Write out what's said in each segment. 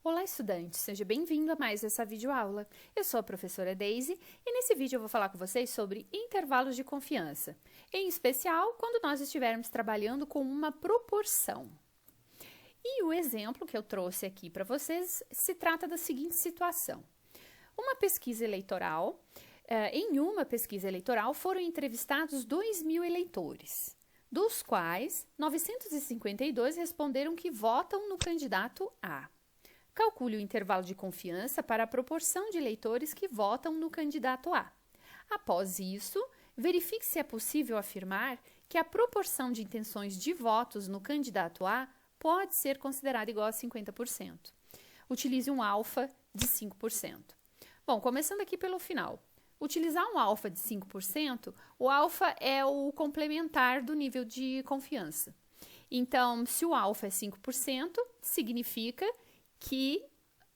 Olá, estudante! Seja bem-vindo a mais essa videoaula. Eu sou a professora Daisy e nesse vídeo eu vou falar com vocês sobre intervalos de confiança, em especial quando nós estivermos trabalhando com uma proporção. E o exemplo que eu trouxe aqui para vocês se trata da seguinte situação. Em uma pesquisa eleitoral foram entrevistados 2.000 eleitores, dos quais 952 responderam que votam no candidato A. Calcule o intervalo de confiança para a proporção de eleitores que votam no candidato A. Após isso, verifique se é possível afirmar que a proporção de intenções de votos no candidato A pode ser considerada igual a 50%. Utilize um alfa de 5%. Bom, começando aqui pelo final. Utilizar um alfa de 5%, o alfa é o complementar do nível de confiança. Então, se o alfa é 5%, significa que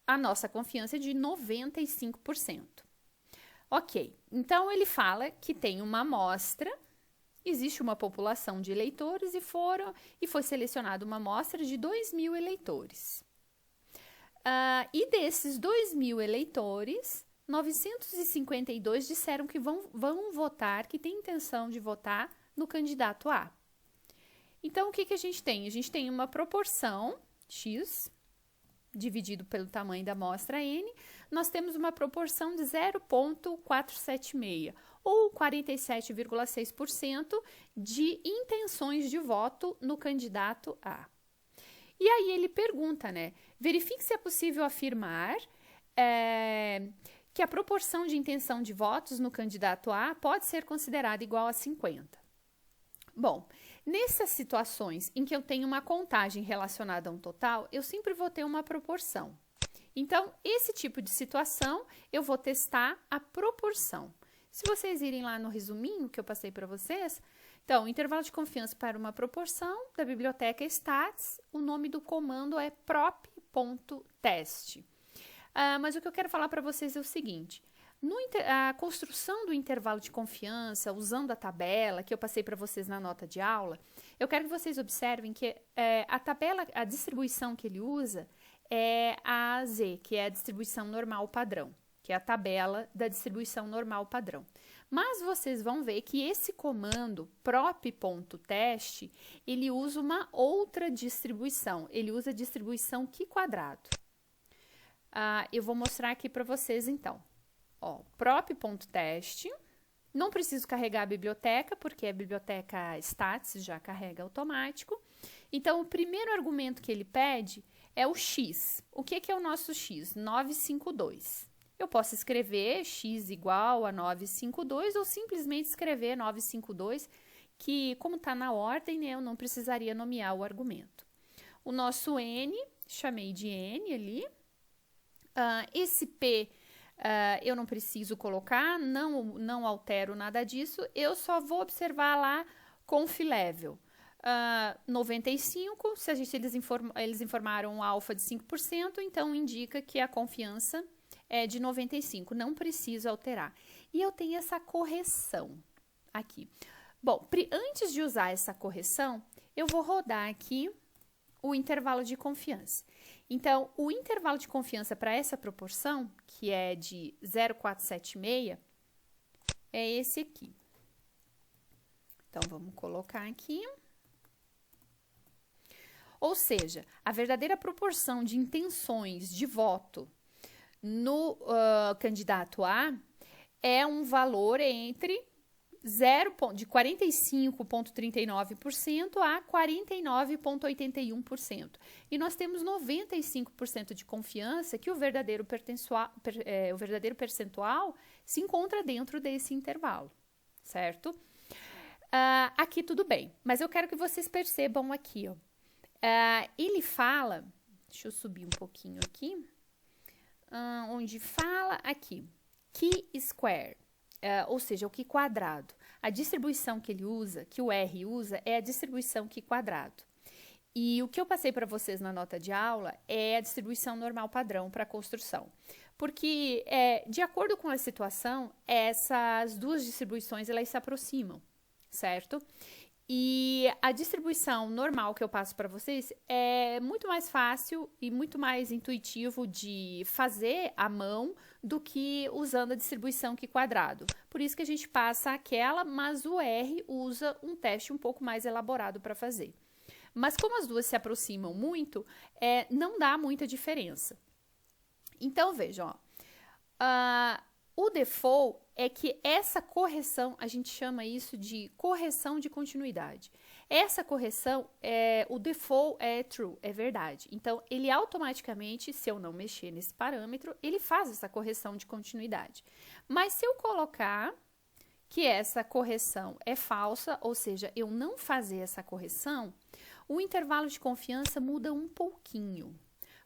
a nossa confiança é de 95%. Ok, então ele fala que tem uma amostra, existe uma população de eleitores e foi selecionada uma amostra de 2.000 eleitores. E desses 2.000 eleitores, 952 disseram que vão votar, que têm intenção de votar no candidato A. Então, o que a gente tem? A gente tem uma proporção, X, dividido pelo tamanho da amostra N, nós temos uma proporção de 0,476, ou 47,6% de intenções de voto no candidato A. E aí ele pergunta, né? Verifique se é possível afirmar que a proporção de intenção de votos no candidato A pode ser considerada igual a 50. Bom, nessas situações em que eu tenho uma contagem relacionada a um total, eu sempre vou ter uma proporção. Então, esse tipo de situação, eu vou testar a proporção. Se vocês irem lá no resuminho que eu passei para vocês, então, intervalo de confiança para uma proporção da biblioteca Stats, o nome do comando é prop.test. Mas o que eu quero falar para vocês é o seguinte, a construção do intervalo de confiança, usando a tabela que eu passei para vocês na nota de aula, eu quero que vocês observem que a distribuição que ele usa é a Z, que é a distribuição normal padrão, que é a tabela da distribuição normal padrão. Mas vocês vão ver que esse comando prop.test, ele usa uma outra distribuição, ele usa a distribuição Q². Eu vou mostrar aqui para vocês então. Prop.test, não preciso carregar a biblioteca, porque a biblioteca Stats já carrega automático. Então, o primeiro argumento que ele pede é o x. O que é o nosso x? 952. Eu posso escrever x igual a 952 ou simplesmente escrever 952, que como está na ordem, né, eu não precisaria nomear o argumento. O nosso n, chamei de n ali. Esse p eu não preciso colocar, não altero nada disso, eu só vou observar lá conf level. 95, se eles informaram um alfa de 5%, então indica que a confiança é de 95, não preciso alterar. E eu tenho essa correção aqui. Bom, antes de usar essa correção, eu vou rodar aqui o intervalo de confiança. Então, o intervalo de confiança para essa proporção, que é de 0,476, é esse aqui. Então, vamos colocar aqui. Ou seja, a verdadeira proporção de intenções de voto no candidato A é um valor entre de 45,39% a 49,81%. E nós temos 95% de confiança que o verdadeiro percentual se encontra dentro desse intervalo, certo? Aqui tudo bem, mas eu quero que vocês percebam aqui, ó. Ele fala, deixa eu subir um pouquinho aqui, onde fala aqui, Q². Ou seja, o Q². A distribuição que ele usa, que o R usa, é a distribuição Q². E o que eu passei para vocês na nota de aula é a distribuição normal padrão para a construção. Porque, de acordo com a situação, essas duas distribuições, elas se aproximam, certo? E a distribuição normal que eu passo para vocês é muito mais fácil e muito mais intuitivo de fazer à mão do que usando a distribuição aqui quadrado. Por isso que a gente passa aquela, mas o R usa um teste um pouco mais elaborado para fazer. Mas como as duas se aproximam muito, não dá muita diferença. Então, vejam, o default é que essa correção, a gente chama isso de correção de continuidade. Essa correção, o default é true, é verdade. Então, ele automaticamente, se eu não mexer nesse parâmetro, ele faz essa correção de continuidade. Mas se eu colocar que essa correção é falsa, ou seja, eu não fazer essa correção, o intervalo de confiança muda um pouquinho.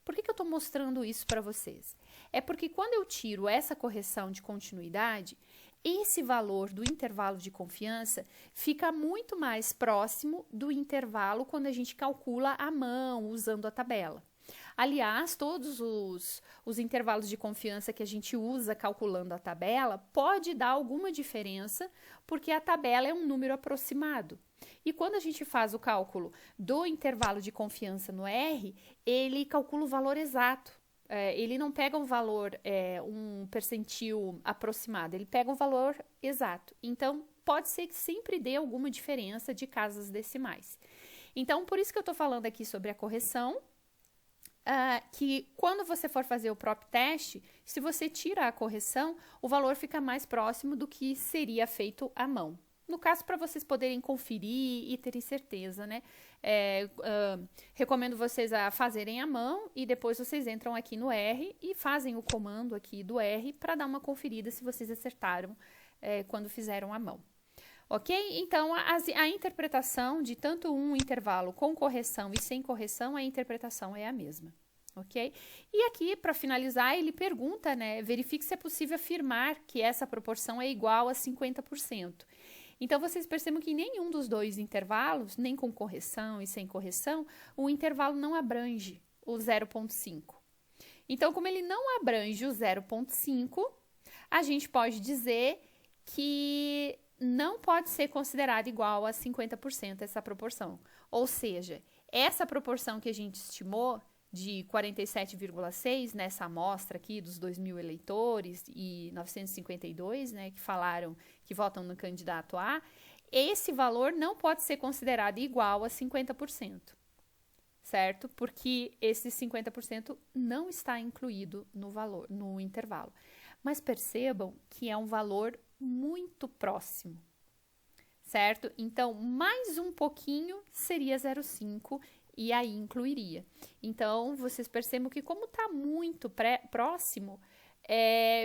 Por que eu estou mostrando isso para vocês? É porque quando eu tiro essa correção de continuidade, esse valor do intervalo de confiança fica muito mais próximo do intervalo quando a gente calcula à mão, usando a tabela. Aliás, todos os intervalos de confiança que a gente usa calculando a tabela pode dar alguma diferença, porque a tabela é um número aproximado. E quando a gente faz o cálculo do intervalo de confiança no R, ele calcula o valor exato. Ele não pega um valor, um percentil aproximado, ele pega um valor exato. Então, pode ser que sempre dê alguma diferença de casas decimais. Então, por isso que eu estou falando aqui sobre a correção, que quando você for fazer o próprio teste, se você tira a correção, o valor fica mais próximo do que seria feito à mão. No caso, para vocês poderem conferir e terem certeza, né? Recomendo vocês a fazerem à mão e depois vocês entram aqui no R e fazem o comando aqui do R para dar uma conferida se vocês acertaram quando fizeram à mão. Ok? Então, a interpretação de tanto um intervalo com correção e sem correção, a interpretação é a mesma. Ok? E aqui, para finalizar, ele pergunta, né? Verifique se é possível afirmar que essa proporção é igual a 50%. Então, vocês percebem que nenhum dos dois intervalos, nem com correção e sem correção, o intervalo não abrange o 0,5. Então, como ele não abrange o 0,5, a gente pode dizer que não pode ser considerado igual a 50% essa proporção. Ou seja, essa proporção que a gente estimou de 47,6 nessa amostra aqui dos 2.000 eleitores e 952, né, que falaram que votam no candidato A, esse valor não pode ser considerado igual a 50%, certo? Porque esse 50% não está incluído no valor, no intervalo. Mas percebam que é um valor muito próximo, certo? Então, mais um pouquinho seria 0,5 e aí incluiria. Então, vocês percebem que como está muito próximo,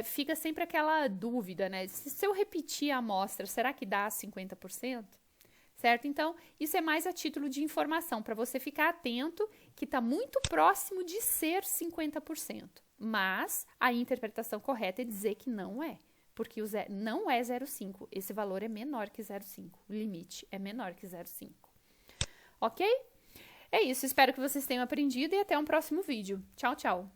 fica sempre aquela dúvida, né? Se eu repetir a amostra, será que dá 50%? Certo? Então, isso é mais a título de informação, para você ficar atento que está muito próximo de ser 50%. Mas a interpretação correta é dizer que não é, porque não é 0,5. Esse valor é menor que 0,5. O limite é menor que 0,5. Ok? É isso, espero que vocês tenham aprendido e até um próximo vídeo. Tchau, tchau!